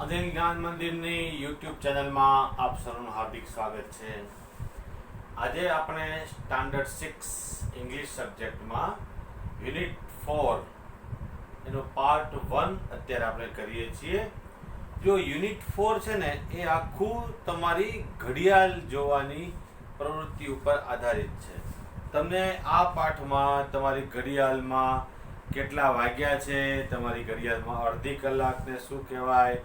અધીન જ્ઞાન મંદિરની યુટ્યુબ ચેનલમાં આપ સૌનું હાર્દિક સ્વાગત છે. આજે આપણે સ્ટાન્ડર્ડ 6 ઇંગ્લિશ સબ્જેક્ટમાં યુનિટ 4 એનો પાર્ટ 1 અત્યારે આપણે કરીએ છીએ. જો યુનિટ 4 છે ને એ આખું તમારી ઘડિયાળ જોવાની પ્રવૃત્તિ ઉપર આધારિત છે. તમને આ પાઠમાં તમારી ઘડિયાળમાં કેટલા વાગ્યા છે, તમારી ઘડિયાળમાં અડધી કલાકને શું કહેવાય,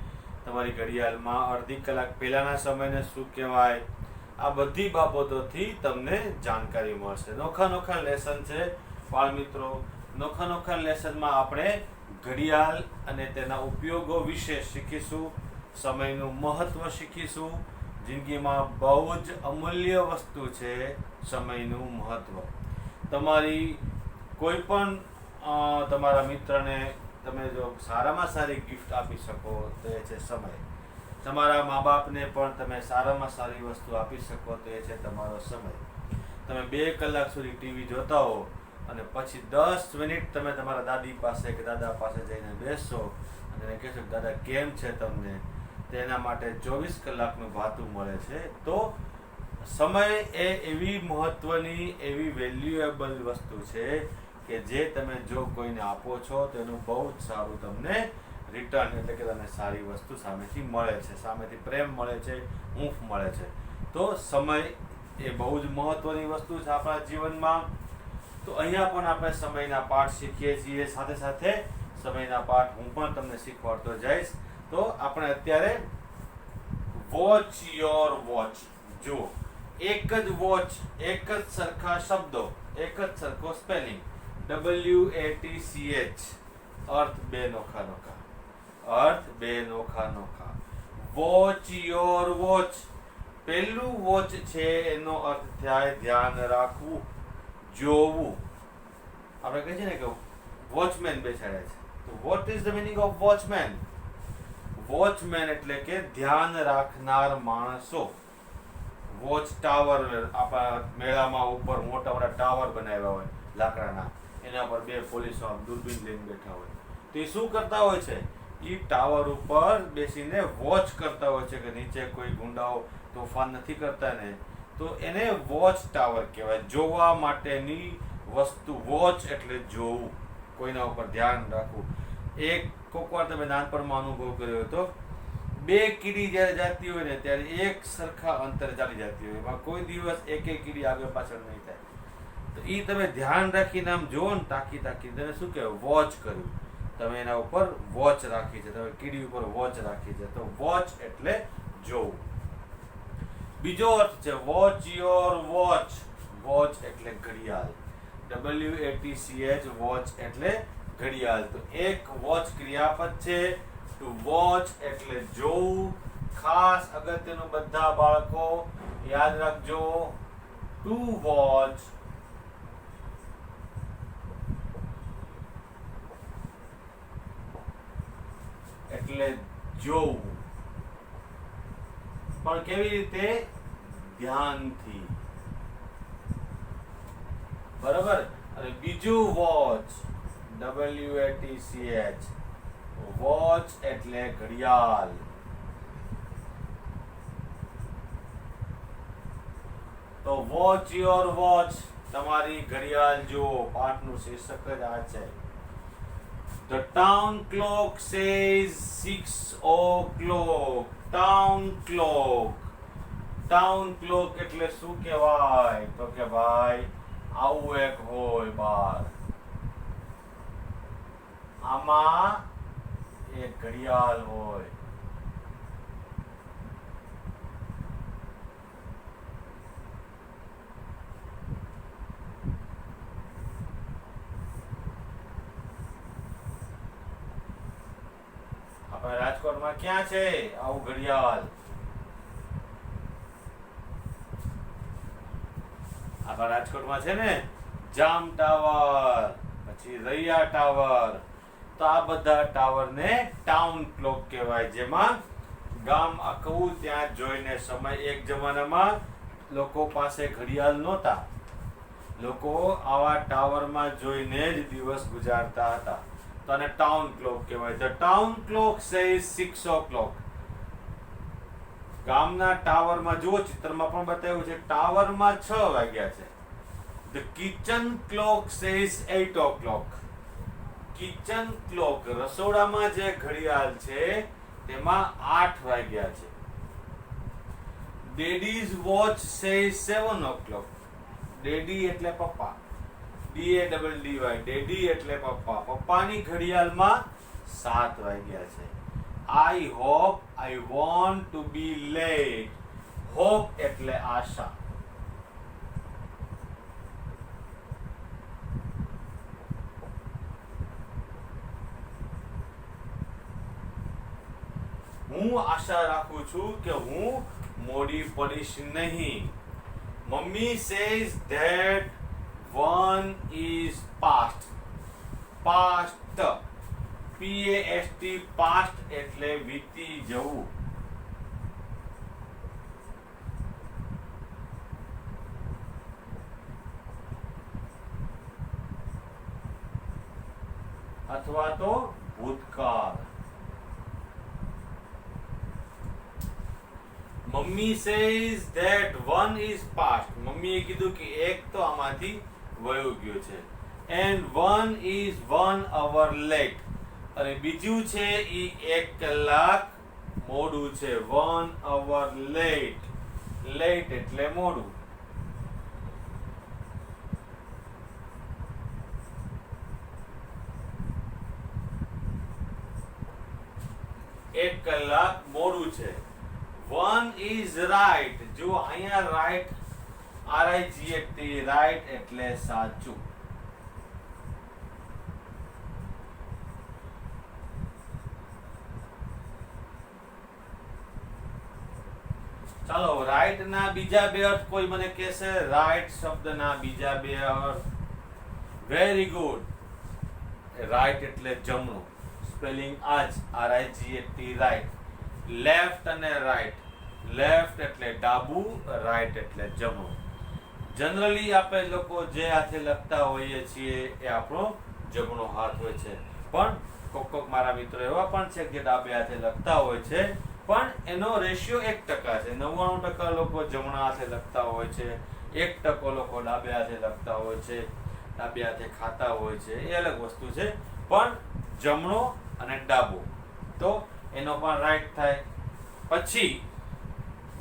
તમારી ઘડિયાળમાં અડધી કલાક પહેલાંના સમયને શું કહેવાય, આ બધી બાબતોથી તમને જાણકારી મળશે. નોખા લેસન છે બાળ મિત્રો. નોખા લેસનમાં આપણે ઘડિયાળ અને તેના ઉપયોગો વિશે શીખીશું, સમયનું મહત્ત્વ શીખીશું. જિંદગીમાં બહુ જ અમૂલ્ય વસ્તુ છે સમયનું મહત્ત્વ. તમારી કોઈ પણ તમારા મિત્રને તમે જો સારામાં સારી ગિફ્ટ આપી શકો તો એ છે સમય. તમારા મા બાપને પણ તમે સારામાં સારી વસ્તુ આપી શકો તો એ છે તમારો સમય. તમે 2 કલાક સુધી ટીવી જોતા હો અને પછી 10 મિનિટ તમે તમારા દાદી પાસે કે દાદા પાસે જઈને બેસશો અને એને કહેશો કે દાદા કેમ છે તમને, તેના માટે 24 કલાકનું ભાતું મળે છે. તો સમય એ એવી મહત્ત્વની, એવી વેલ્યુએબલ વસ્તુ છે કે જે તમે જો કોઈને આપો છો તો એનું બહુ જ સારું તમને રિટર્ન, એટલે કે તમને સારી વસ્તુ સામેથી મળે છે, સામેથી પ્રેમ મળે છે, ઊંફ મળે છે. તો સમય એ બહુ જ મહત્ત્વની વસ્તુ છે આપણા જીવનમાં. તો અહીંયા પણ આપણે સમયના પાઠ શીખીએ છીએ, સાથે સાથે સમયના પાઠ હું પણ તમને શીખવાડતો જઈશ. તો આપણે અત્યારે વોચ યોર વોચ. જુઓ, એક જ વોચ, એક જ સરખા શબ્દો, એક જ સરખો સ્પેલિંગ, WATCH, અર્થ બે નોખા. વોચ યોર વોચ, પહેલું વોચ છે એનો અર્થ થાય ધ્યાન રાખવું, જોવું. આપણે કહીએ છીએ ને કે વોચમેન બેસાડ્યા છે. તો what is the meaning of watchman? Watchman એટલે કે ધ્યાન રાખનાર માણસો. વોચ ટાવર, આપણા મેળામાં ઉપર મોટા મોટા ટાવર બનાવ્યા હોય લાકડાના, એના પર 2 પોલીસો દૂરબીન લઈને બેઠા હોય. તો એ શું કરતા હોય છે? એ ટાવર ઉપર બેસીને વોચ કરતા હોય છે કે નીચે કોઈ ગુંડાઓ તોફાન નથી કરતા ને. તો એને વોચ ટાવર કહેવાય, જોવા માટેની વસ્તુ. વોચ એટલે જોવું, કોઈના ઉપર ધ્યાન રાખવું. કોઈક વાર તમે નાનપણમાં અનુભવ કર્યો હતો, 2 કીડી જ્યારે જાતી હોય ને ત્યારે એક સરખા અંતરે ચાલી જતી હોય, એમાં કોઈ દિવસ એક કીડી આગળ પાછળ નહીં થાય. તો એ તમે ધ્યાન રાખીને આમ જુઓ ને, તાકી તેને શું કહેવાય? વોચ કર્યું. તમે એના ઉપર વોચ રાખી છે, તમે કીડી ઉપર વોચ રાખી છે. તો વોચ એટલે જોવું. બીજો અર્થ છે વોચ યોર વોચ. વોચ એટલે ઘડિયાળ, WATCH, વોચ એટલે ઘડિયાળ. તો એક વોચ ક્રિયાપદ છે. ટુ વોચ એટલે જોવું. ખાસ અગત્યનું બધા બાળકો યાદ રાખજો, ટુ વોચ એટલે જોવું, પણ કેવી રીતે? ધ્યાનથી. બરાબર. અને બીજું વોચ, WATCH, વોચ એટલે ઘડિયાળ. તો વોચ યોર વોચ, તમારી ઘડિયાળ જુઓ. પાઠનું શીર્ષક જ આ છે. The town clock says 6 o'clock. Town clock. Town clock એટલે શું કહેવાય? તો કે ભાઈ આવું એક હોય બાર, આમાં એક ઘડિયાળ હોય. આપણે રાજકોટમાં ક્યાં છે આવું ઘડિયાળ? આપણા રાજકોટમાં છે ને જામ ટાવર, પછી રૈયા ટાવર. તો આ બધા ટાવરને ટાઉન ક્લોક કહેવાય, જેમાં ગામ આખું ત્યાં જોઈને સમય. એક જમાનામાં લોકો પાસે ઘડિયાળ નહોતા, લોકો આવા ટાવરમાં જોઈને જ દિવસ ગુજારતા હતા. તો આને ટાઉન ક્લોક કહેવાય. The town clock says 6 o'clock. ગામના ટાવરમાં જુઓ, ચિત્રમાં પણ બતાવ્યું છે, ટાવરમાં 6 વાગ્યા છે. The kitchen clock says 8 o'clock. Kitchen clock, રસોડામાં જે ઘડિયાળ છે તેમાં 8 વાગ્યા છે. Daddy's watch says 7 o'clock. Daddy એટલે પપ્પા, DADDY, ડેડી એટલે પપ્પા, પપ્પાની ઘડિયાળમાં 7 વાગ્યા છે. I hope I want to be late. Hope એટલે આશા. હું આશા રાખું છું કે હું મોડી પડીશ નહીં. Mummy says that one is past. past, PAST, past એટલે વીતી જવું. અથવા તો ભૂતકાળ. Mummy says that one is past. મમ્મીએ કીધું કે એક તો આમાંથી વયો ગયો છે. And one is 1 hour late. અને બીજું છે ઈ 1 કલાક મોડું છે. 1 hour late. late એટલે મોડું. એક કલાક મોડું છે. One is right. જો અહીંયા right, RIGHT, right એટલે સાચું. ચાલો, right ના બીજા બે અર્થ કોઈ મને કહેશે? right શબ્દના બીજા બે અર્થ. Very good. right એટલે જમણું, સ્પેલિંગ આ જ, RIGHT, right. લેફ્ટ અને રાઈટ. લેફ્ટ એટલે ડાબું, રાઈટ એટલે જમણું. જનરલી આપણે લોકો જે હાથે લખતા હોઈએ છીએ એ આપણો જમણો હાથ હોય છે, પણ કોક મારા મિત્રો એવા પણ છે કે ડાબે હાથે લખતા હોય છે, પણ એનો રેશિયો 1% છે. 99% લોકો જમણા હાથે લખતા હોય છે, 1% લોકો ડાબે હાથે લખતા હોય છે, ડાબે હાથે ખાતા હોય છે, એ અલગ વસ્તુ છે. પણ જમણો અને ડાબો તો એનો પણ રાઈટ થાય. પછી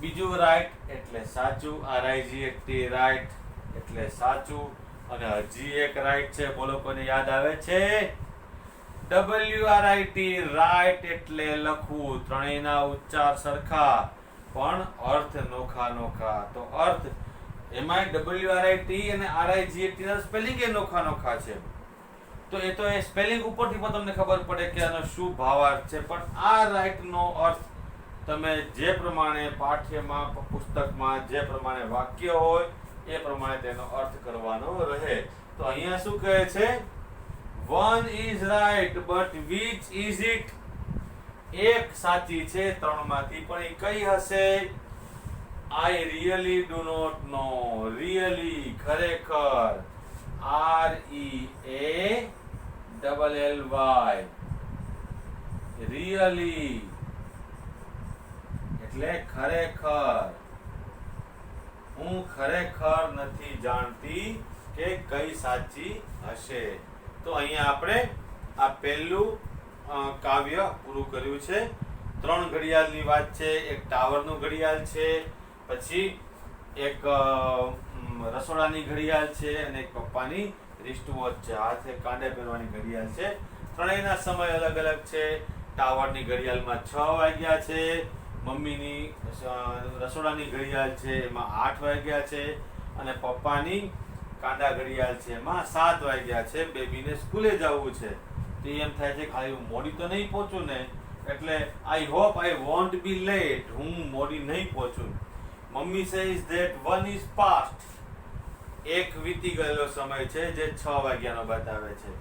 બીજું રાઈટ એટલે સાચું, RIGHT, રાઈટ એટલે સાચું. અને હજી એક રાઈટ છે, બોલો કોને યાદ આવે છે? WRIT, રાઈટ એટલે લખવું. ત્રણેયના ઉચ્ચાર સરખા પણ અર્થ નોખા નોખા. તો અર્થ એમાં WRIT અને RIGHT ના સ્પેલિંગ એ નોખા નોખા છે. તો એ તો એ સ્પેલિંગ ઉપરથી પણ તમને ખબર પડે કે આનો શું ભાવાર્થ છે. પણ આ રાઈટ નો અર્થ તમે જે પ્રમાણે પાઠ્યમાં, પુસ્તકમાં જે પ્રમાણે વાક્ય હોય એ પ્રમાણે તેનો અર્થ કરવાનો રહે. તો અહીંયા શું કહે છે? One is right, but which is it? એક સાચી છે ત્રણમાંથી, પણ એ કઈ હશે? I really do not know. really, ખરેખર. REALLY, really એટલે ખરેખર. હું ખરેખર નથી જાણતી કે કઈ સાચી હશે. તો અહીંયા આપણે આ પહેલું કાવ્ય પૂરું કર્યું છે. 3 ઘડિયાળની વાત છે. એક ટાવરનું ઘડિયાળ છે, પછી એક રસોડાની ઘડિયાળ છે, અને એક પપ્પાની રિસ્ટ વોચ છે, હાથે કાંડે પહેરવાની ઘડિયાળ છે. ત્રણેયના સમય અલગ અલગ છે. ટાવરની ઘડિયાળમાં 6 વાગ્યા છે, મમ્મીની રસોડાની ઘડિયાળ છે એમાં 8 વાગ્યા છે, અને પપ્પાની કાંડા ઘડિયાળ છે એમાં 7 વાગ્યા છે. બેબીને સ્કૂલે જવું છે, તો એમ થાય છે ખાલી હું મોડી તો નહીં પહોંચું ને, એટલે I hope I won't be late, હું મોડી નહીં પહોંચું. Mummy says that 1 is past, એક વીતી ગયેલો સમય છે જે 6 વાગ્યાનો બતાવે છે.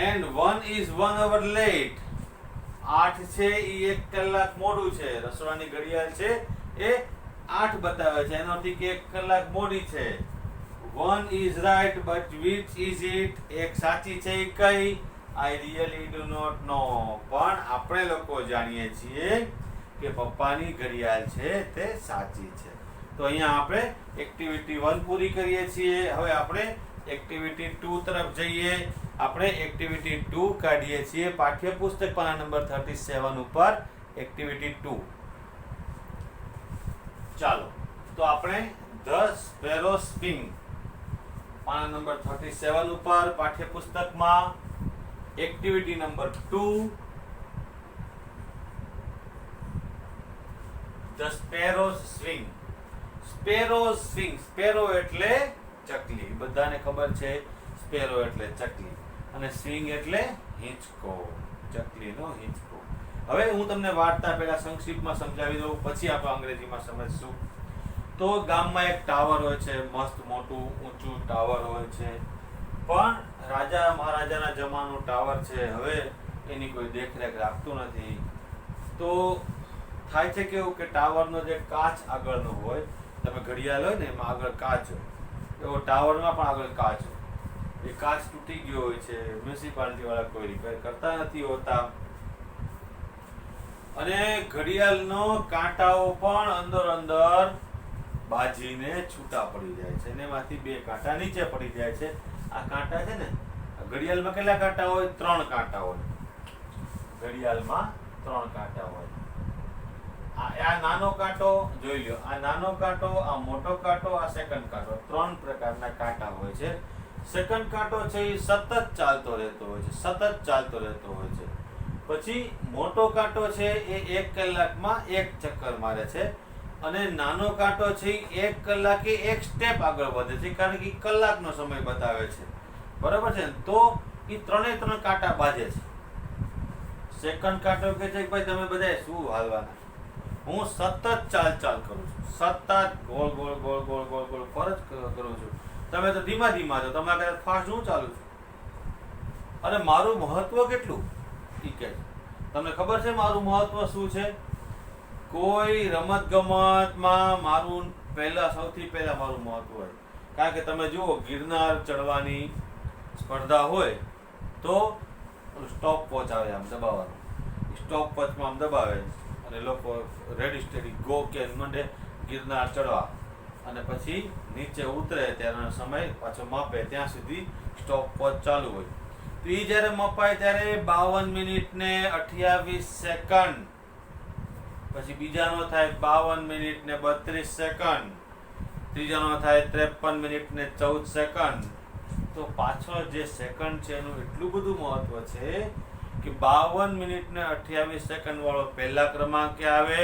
એન્ડ 1 ઇઝ 1 hour લેટ, 8 છે એ 1 કલાક મોડું છે. રસોડાની ઘડિયાળ છે એ 8 બતાવે છે, એનો અર્થ કે 1 કલાક મોડી છે. 1 is right, but which is it? એક સાચી છે એ કઈ? I really do not know. પણ આપણે લોકો જાણીએ છીએ કે પપ્પાની ઘડિયાળ છે તે સાચી છે. તો અહીંયા આપણે એક્ટિવિટી 1 પૂરી કરીએ છીએ. હવે આપણે એક્ટિવિટી 2 તરફ જઈએ. આપણે એક્ટિવિટી 2 કાઢીએ છીએ પાઠ્યપુસ્તક પાના નંબર 37 ઉપર. એક્ટિવિટી 2 ચાલો તો આપણે ધ સ્પેરો સ્વિંગ પાના નંબર 37 ઉપર પાઠ્યપુસ્તકમાં activity number 2 the sparrows swing. Sparrows swing, sparrow એટલે ચકલી, બધાને ખબર છે. સ્પેરો એટલે ચકલી અને સ્વિંગ એટલે હિંચકો, ચકલીનો હિંચકો. હવે હું તમને વાર્તા પહેલા સંક્ષિપ્તમાં સમજાવી દઉં, પછી આપણે અંગ્રેજીમાં સમજશું. તો ગામમાં એક ટાવર હોય છે, મસ્ત મોટું ઊંચું ટાવર હોય છે, પણ રાજા મહારાજાના જમાનું ટાવર છે. હવે એની કોઈ દેખરેખ રાખતું નથી. તો થાય છે કેવું કે ટાવરનો જે કાચ આગળનો હોય, તમે ઘડિયાળ હોય ને એમાં આગળ કાચ હોય, એવો ટાવરમાં પણ આગળ કાચ હોય. એ કાચ તૂટી ગયો હોય છે, મ્યુનિસિપાલિટી વાળા કોઈ રિપેર કરતા નથી હોતા, અને ઘડિયાળનો કાંટાઓ પણ અંદર બાજીને છૂટા પડી જાય છે, અને એમાંથી 2 કાંટા નીચે પડી જાય છે. આ કાંટા છે ને, ઘડિયાળમાં કેટલા કાંટા હોય? 3 કાંટા હોય. ઘડિયાળમાં 3 કાંટા હોય. આ નાનો કાંટો જોઈ લો, આ નાનો કાંટો, આ મોટો કાંટો, આ સેકન્ડ કાંટો, 3 પ્રકારના કાંટા હોય છે. સેકન્ડ કાંટો છે એ સતત ચાલતો રહેતો હોય છે, સતત ચાલતો રહેતો હોય છે. પછી મોટો કાંટો છે એ 1 કલાકમાં 1 ચક્કર મારે છે, અને નાનો કાંટો છે એ 1 કલાકે 1 સ્ટેપ આગળ વધે છે, કારણ કે કલાકનો સમય બતાવે છે. બરાબર છે? તો એ 3 કાંટા બાજે છે. સેકન્ડ કાંટો કહે છે કે ભાઈ તમે બધા શું હાલવાના, હું સતત ચાલ કરું છું, સતત ગોળ ગોળ ફરજ કરું છું. તમે તો ધીમા છો, તમારા કરતા ફાસ્ટ હું ચાલું છું. અને મારું મહત્વ કેટલું ઈ કે તમને ખબર છે મારું મહત્વ શું છે? કોઈ રમત ગમતમાં મારું સૌથી પહેલા મારું મહત્વ હોય. કારણ કે તમે જુઓ, ગિરનાર ચડવાની સ્પર્ધા હોય તો સ્ટોપ વોચ આવે, આમ દબાવવાનું. સ્ટોપ વોચમાં આમ દબાવે અને લોકો રેડી સ્ટેડી ગો કે મંડે ગિરનાર ચડવા, અને પછી નીચે ઉતરે ત્યારનો સમય પાછો માપે, ત્યાં સુધી સ્ટોપ વોચ ચાલુ હોય. તો એ જ્યારે મપાય ત્યારે 52 મિનિટ ને 28 સેકન્ડ, પછી બીજાનો થાય 52 મિનિટ ને 32 સેકન્ડ, ત્રીજાનો થાય 53 મિનિટ ને 14 સેકન્ડ. તો પાછળ જે સેકન્ડ છે એનું એટલું બધું મહત્વ છે કે 52 મિનિટ ને 28 સેકન્ડ વાળો પહેલા ક્રમાંકે આવે,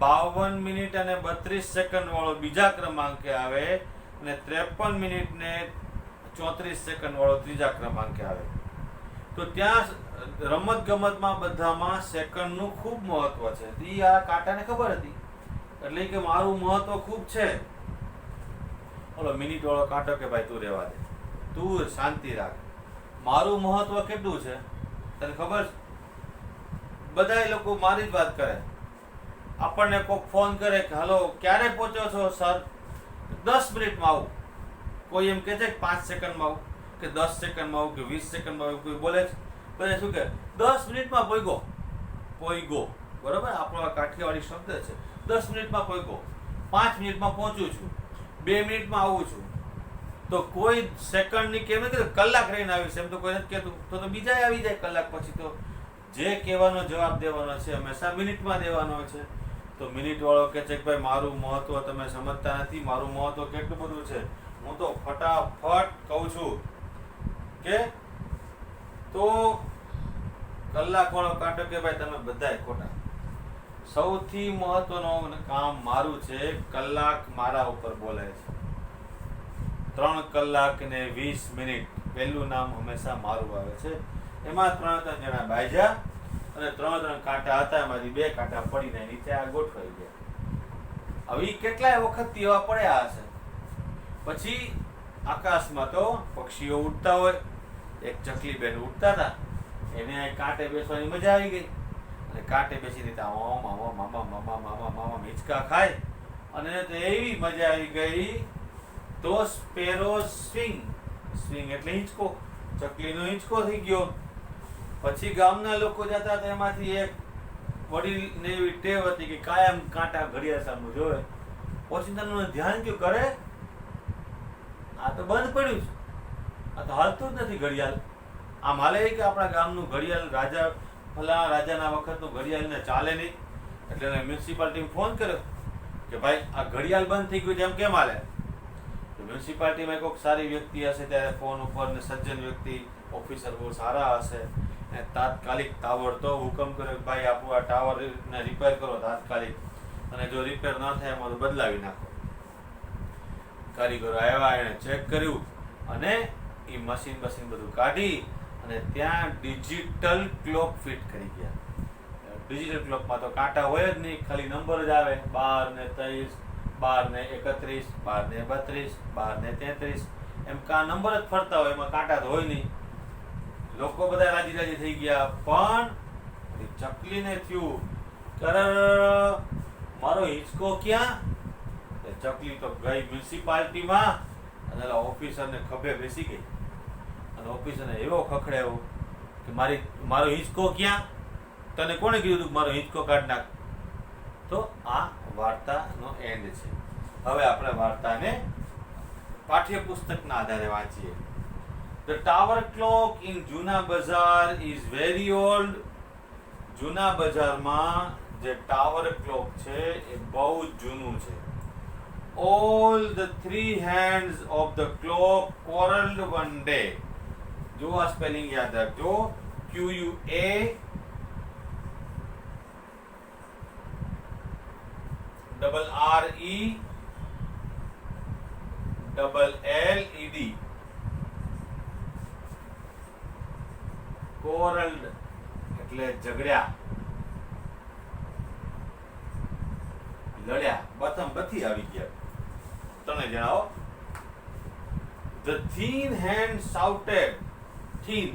52 મિનિટ અને 32 સેકન્ડ વાળો બીજા ક્રમાંકે આવે, અને 53 મિનિટ ને 34 સેકન્ડ વાળો ત્રીજા ક્રમાંકે આવે. તો ત્યાં રમત ગમતમાં બધામાં સેકન્ડનું ખૂબ મહત્વ છે. એ આ કાંટાને ખબર હતી, એટલે કે મારું મહત્વ ખૂબ છે. ઓલો મિનિટ વાળો કાંટો કે ભાઈ તું રહેવા દે, તું શાંતિ રાખ. મારું મહત્વ કેટલું છે તને ખબર છે? બધા લોકો મારી જ વાત કરે. આપણને કોઈક ફોન કરે કે હાલો ક્યારે પહોંચો છો સર? 10 મિનિટમાં આવું. કોઈ એમ કહે છે કે 5 સેકન્ડમાં આવું, કે 10 સેકન્ડમાં આવું, કે 20 સેકન્ડમાં આવું. કોઈ બોલે છે બધા શું કે 10 મિનિટમાં પોઈગો. બરાબર, આપણો કાઠિયાવાડી શબ્દ છે. 10 મિનિટમાં પોઈગો, 5 મિનિટમાં પહોંચું છું, 2 મિનિટમાં આવું છું. તો કોઈ સેકન્ડની કેમ નથી કહેતું કલાક રહીને આવીશ, એમ તો કોઈ નથી કહેતું. તો બીજા આવી જાય કલાક પછી. તો જે કહેવાનો જવાબ દેવાનો છે હંમેશા મિનિટમાં દેવાનો છે. તો મિનિટ વાળો કહે છે કે ભાઈ મારું મહત્વ તમે સમજતા નથી. મારું મહત્વ કેટલું બધું છે, હું તો ફટાફટ કહું છું. કે તો કલાક વાળો કાંટો કે ભાઈ તમે બધાય ખોટા. સૌથી મહત્વનું કામ મારું છે. કલાક મારા ઉપર બોલે છે. 3 કલાક ને 20 મિનિટ પહેલું નામ હંમેશા મારું આવે છે. એમાં 3 જણા બાજ્યા અને 3 કાંટા હતા, એમાંથી 2 કાંટા પડીને નીચે આ ગોઠવાઈ ગયા. હવે કેટલાય વખત એવા પડ્યા હશે. પછી આકાશમાં તો પક્ષીઓ ઉડતા હોય. એક ચકલી બેન ઉડતા હતા, એને કાંટે બેસવાની મજા આવી ગઈ, અને કાંટે બેસી રીતે મામા હિંચકા ખાય, અને એવી મજા આવી ગઈ. તો સ્પેરો સ્વિંગ એટલે હિંચકો, ચકલીનો હિંચકો થઈ ગયો. પછી ગામના લોકો જતા હતા, એમાંથી એક વડીલને એવી ટેવ હતી કે કાયમ કાંટા ઘડિયાળ સામું જોવે. ઓચિંતાનું ધ્યાન ક્યું કરે, આ તો બંધ પડ્યું છે, આ તો હાલતું જ નથી ઘડિયાળ. આમ હાલે કે આપણા ગામનું ઘડિયાળ ફલા રાજાના વખતનું ઘડિયાળ ને ચાલે નહીં. એટલે એને મ્યુનિસિપાલિટીમાં ફોન કર્યો કે ભાઈ આ ઘડિયાળ બંધ થઈ ગયું છે, એમ કેમ હાલે? તો મ્યુનિસિપાલિટીમાં કોઈક સારી વ્યક્તિ હશે, ત્યારે ફોન ઉપર ને સજ્જન વ્યક્તિ, ઓફિસર બહુ સારા હશે, અને તાત્કાલિક તાબડતોબ હુકમ કર્યો કે ભાઈ આપણું આ ટાવરને રિપેર કરો તાત્કાલિક, અને જો રિપેર ન થાય એમાં તો બદલાવી નાખો. કારીગરો આવ્યા, એને ચેક કર્યું અને એ મશીન બધું કાઢી અને ત્યાં ડિજિટલ ક્લોક ફિટ કરી ગયા. ડિજિટલ ક્લોકમાં તો કાંટા હોય જ નહીં, ખાલી નંબર જ આવે, 12 ને 23, 12 ને 31, 12 ને 32, 12 ને 33, એમ કા નંબર જ ફરતા હોય, એમાં કાંટા તો હોય નહીં. લોકો બધા રાજી થઈ ગયા. પણ ચકલીને થયું મારો હિંચકો ક્યાં? ચકલી તો ગઈ મ્યુનિસિપાલિટીમાં અને ઓફિસરને ખભે બેસી ગઈ અને ઓફિસરને એવો ખખડાયો કે મારો હિંચકો ક્યાં? તને કોણે કીધું તું મારો હિંચકો કાઢ નાખ? તો આ વાર્તાનો એન્ડ છે. હવે આપણે વાર્તાને પાઠ્યપુસ્તકના આધારે વાંચીએ. The tower clock in Juna Bazar is very old. જૂના બજારમાં જે ટાવર ક્લોક છે એ બહુ જૂનું છે. All the three hands of the clock quarreled one day. જો આ સ્પેલિંગ યાદ રાખજો, QUA RELLED. quarreled એટલે ઝઘડ્યા, લડ્યા, બથી આવી ગયા. તમે જણાવો. The thin hand shouted. thin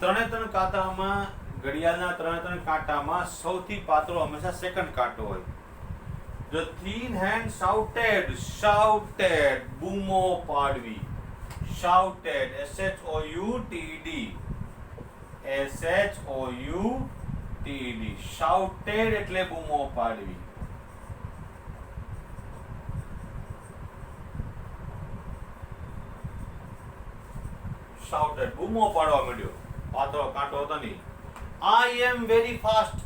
ત્રણ કાંટામાં, ઘડિયાળના ત્રણ કાંટામાં સૌથી પાતળો હંમેશા સેકન્ડ કાંટો હોય. The thin hand shouted. બૂમો પાડવી. shouted, SHOUTED. shouted એટલે બૂમો પાડવી. shouted બૂમો પાડવા માંડ્યો, પાતળો કાંટો હતો નહીં. I am very fast.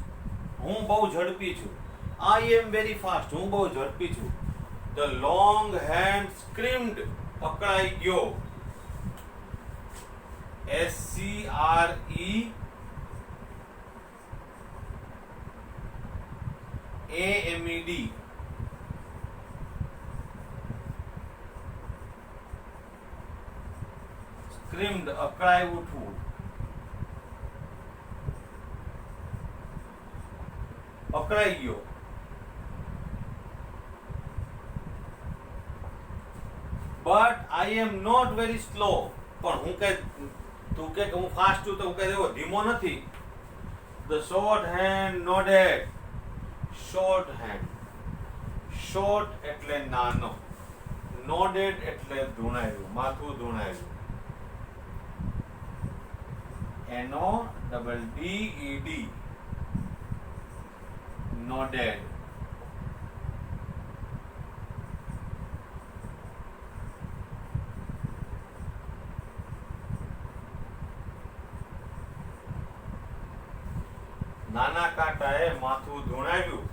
હું બહુ ઝડપી છું. I am very fast. હું બહુ ઝડપી છું. The long hand screamed. અકળાઈ ગયો. SCREAMED. screamed અકળાઈ ઉઠવું. અકળાઈ ગયો. But I am not very slow. પણ હું કે તું કે હું ફાસ્ટ છું, તો હું કે એવો ધીમો નથી. The short hand nodded. short hand. short એટલે નાનો. nodded એટલે ધૂણાયું, માથું ધૂણાયું. NODDED. nodded. નાના કાંટાએ માથું ધૂણાવ્યું.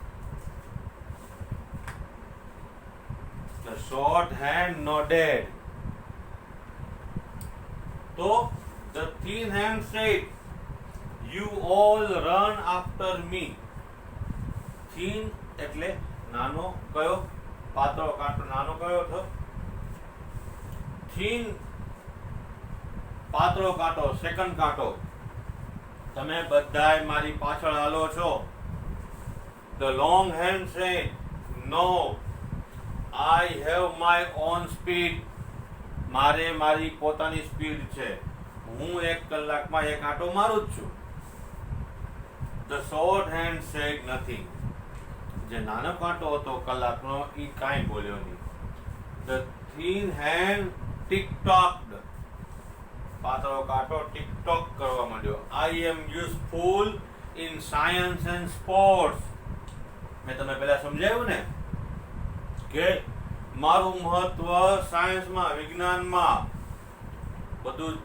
The short hand nodded. તો the thin hand said, "You all run after me." thin એટલે નાનો, કયો? પાતળો કાંટો નાનો કયો હતો? thin પાતળો કાંટો, સેકન્ડ કાંટો. તમે બધાય મારી પાછળ હાલો છો. The long hand said, "No, I have my own speed." મારે મારી પોતાની સ્પીડ છે. હું 1 કલાકમાં એક આંટો મારું જ છું. The short hand said nothing. જે નાનો કાંટો હતો કલાકનો, એ કાંઈ બોલ્યો નહીં. The thin hand tick-tocked. પાતળો કાંટો ટિકટોક કરવા માંડ્યો. I am useful in science and sports. મેં તમને પહેલા સમજાવ્યું ને કે મારું મહત્વ સાયન્સમાં, વિજ્ઞાનમાં બધું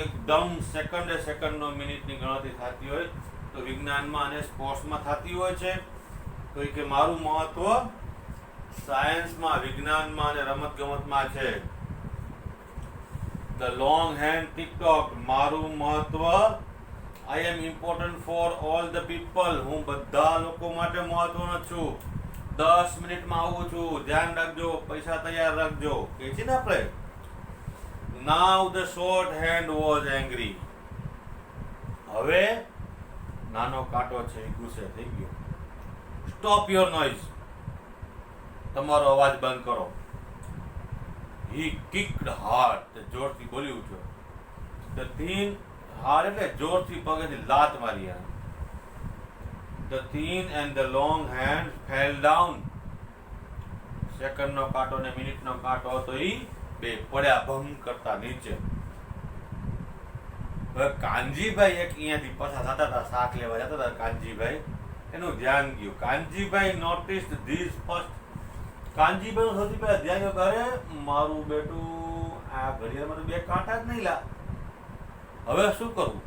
એકદમ સેકન્ડનો મિનિટની ગણતરી થતી હોય તો વિજ્ઞાનમાં અને સ્પોર્ટ્સમાં થતી હોય છે. તો એ કે મારું મહત્વ સાયન્સમાં, વિજ્ઞાનમાં અને રમતગમતમાં છે. ધ લોંગ હેન્ડ ટિકટોક, મારું મહત્વ I am important for all the people, હું બધા લોકો માટે મહત્વનો છું. 10 મિનિટમાં આવું છું, ધ્યાન રાખજો, પૈસા તૈયાર રાખજો, કે છે ને આપણે. નાઉ the short hand was angry. હવે નાનો કાંટો છે એ ગુસ્સે થઈ ગયો. સ્ટોપ યોર નોઇઝ, તમારો અવાજ બંધ કરો. હી કિક્ડ હાર્ડ, જોરથી બોલી ઉઠ્યો. ધ થીન હાર્ડ એટલે જોરથી પગેથી લાત મારી. The thin and the long hand fell down. સેકન્ડનો કાંટો ને મિનિટનો કાંટો હતો એ બે પડ્યા ભંગ કરતા નીચે. હવે કાનજીભાઈ એક અહીંયાથી પસાર થતા હતા, શાક લેવા જતા હતા કાનજીભાઈ, એનું ધ્યાન ગયું. Kanjibhai noticed this first. કાનજીભાઈનું સૌથી પહેલા ધ્યાન ગયું, અરે મારું બેટું આ ઘડિયાળમાં તો બે કાંટા જ નહીં લા, હવે શું કરવું?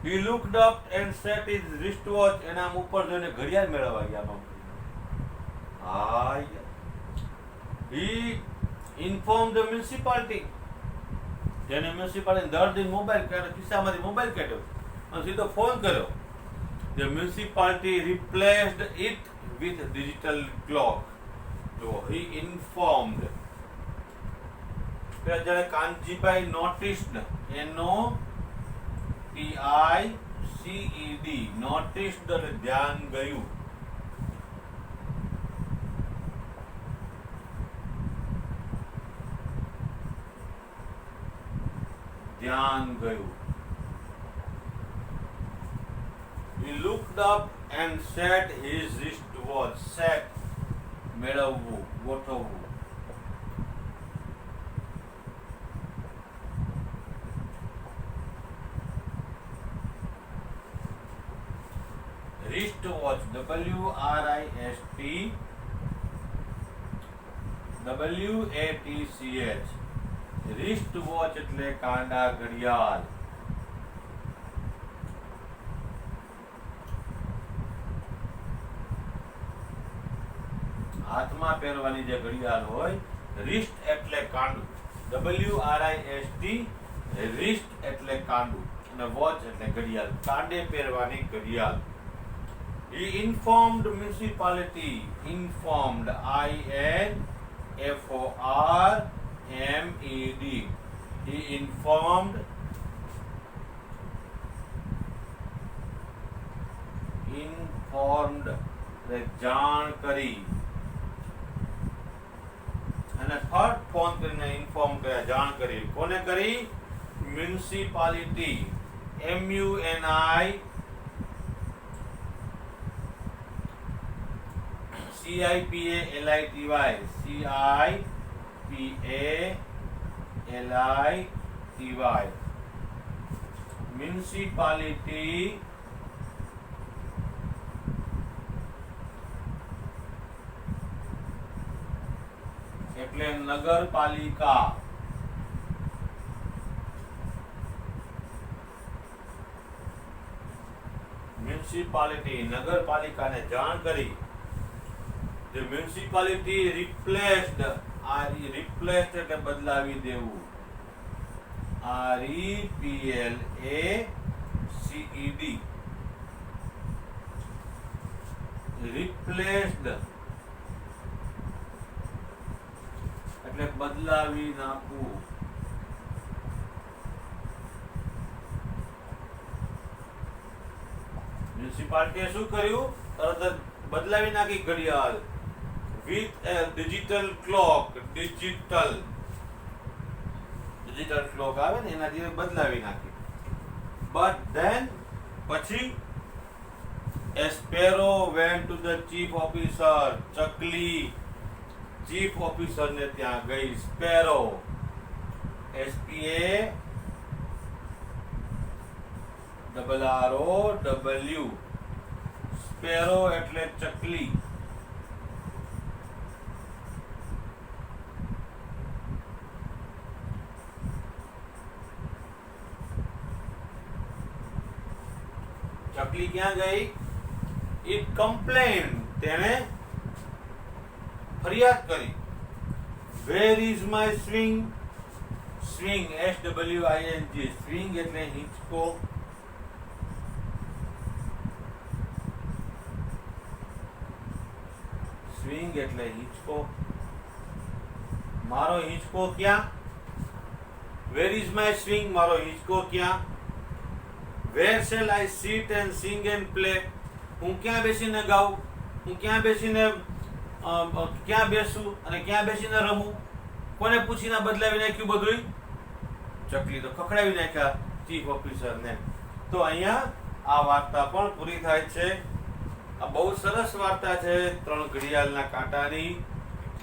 He looked up and set his wristwatch. એના આમ ઉપર જોઈને ઘડિયાળ મેળવવા ગયા. He informed the municipality. જેને મ્યુનિસિપાલિટી દર્દી મોબાઈલ કાઢ્યો, ખિસ્સામાંથી મોબાઈલ કાઢ્યો અને સીધો ફોન કર્યો. The municipality replaced it with digital clock. So he informed. જ્યારે કાનજીભાઈ noticed, NOTICED, noticed એટલે ધ્યાન ગયું. ધ્યાન ગયું. He looked up and set his wristwatch. Set મેળવવું, ગોઠવવું. Wristwatch, WRISTWATCH. Wristwatch એટલે કાંડા ઘડિયાળ. હાથમાં પહેરવાની જે ઘડિયાળ હોય, રિસ્ટ એટલે કાંડું. WRIST, રિસ્ટ એટલે કાંડું અને વોચ એટલે ઘડિયાળ, કાંડે પહેરવાની ઘડિયાળ. He informed municipality. Informed, INFORMED. He informed એટલે જાણ કરી. અને ફટ ફોન કરીને ઇન્ફોર્મ કર્યા, જાણ કરી. કોને કરી? મ્યુનિસિપાલિટી. CIPALITY. મ્યુનિસિપાલિટી એટલે નગરપાલિકા. મ્યુનિસિપાલિટી નગરપાલિકાને જાણ કરી. The municipality replaced, replaced એટલે બદલાવી દેવું, REPLACED, replaced એટલે બદલાવી નાખવું. મ્યુનિસિપાલિટીએ શું કર્યું? તરત જ બદલાવી નાખી ઘડિયાળ. With a digital clock, digital clock આવે ને એનાથી બદલાવી નાખી. But then પછી a sparrow went to the chief officer. ચકલી ચીફ ઓફિસર ને ત્યાં ગઈ. Sparrow SPARROW. સ્પેરો એટલે ચકલી. ચકલી ક્યાં ગઈ? ઇટ કમ્પ્લેન, તેને ફરિયાદ કરી. Where is my swing? Swing SWING, swing એટલે હિંચકો. સ્વિંગ એટલે હિંચકો. મારો હિંચકો ક્યાં? વેર ઇઝ માય સ્વિંગ, મારો હિંચકો ક્યાં? Where shall I sit and sing and play? હું ક્યાં બેસીને ગાઉં? હું ક્યાં બેસીને ક્યાં બેસું અને ક્યાં બેસીને રમું? કોને પૂછીને બદલાવી નાખ્યું બધું? ચકલી તો ખખડાવી નાખ્યા ચીફ ઓફિસરને. તો અહીંયા આ વાર્તા પણ પૂરી થાય છે. આ બહુ સરસ વાર્તા છે, 3 ઘડિયાળના કાંટાની,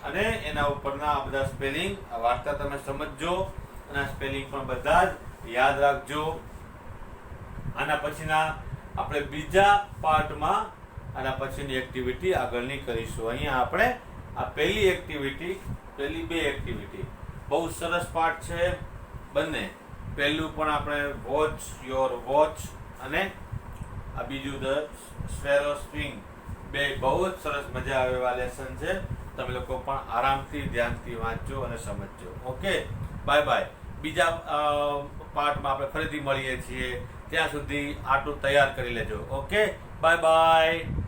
અને એના ઉપરના આ બધા સ્પેલિંગ. આ વાર્તા તમે સમજજો અને આ સ્પેલિંગ પણ બધા જ યાદ રાખજો. આના પછીના આપણે બીજા પાર્ટમાં આના પછીની એક્ટિવિટી આગળની કરીશું. અહીંયા આપણે આ પહેલી એક્ટિવિટી, પહેલી 2 એક્ટિવિટી બહુ સરસ પાર્ટ છે બંને. પહેલું પણ આપણે વોચ યોર વોચ, અને આ બીજું ધ સ્પેરો સ્વિંગ. બે બહુ જ સરસ મજા આવે એવા લેસન છે. તમે લોકો પણ આરામથી ધ્યાનથી વાંચજો અને સમજજો. Okay, bye bye. બીજા પાર્ટમાં આપણે ફરીથી મળીએ છીએ. ત્યાં સુધી આટલું તૈયાર કરી લેજો. Okay, bye bye.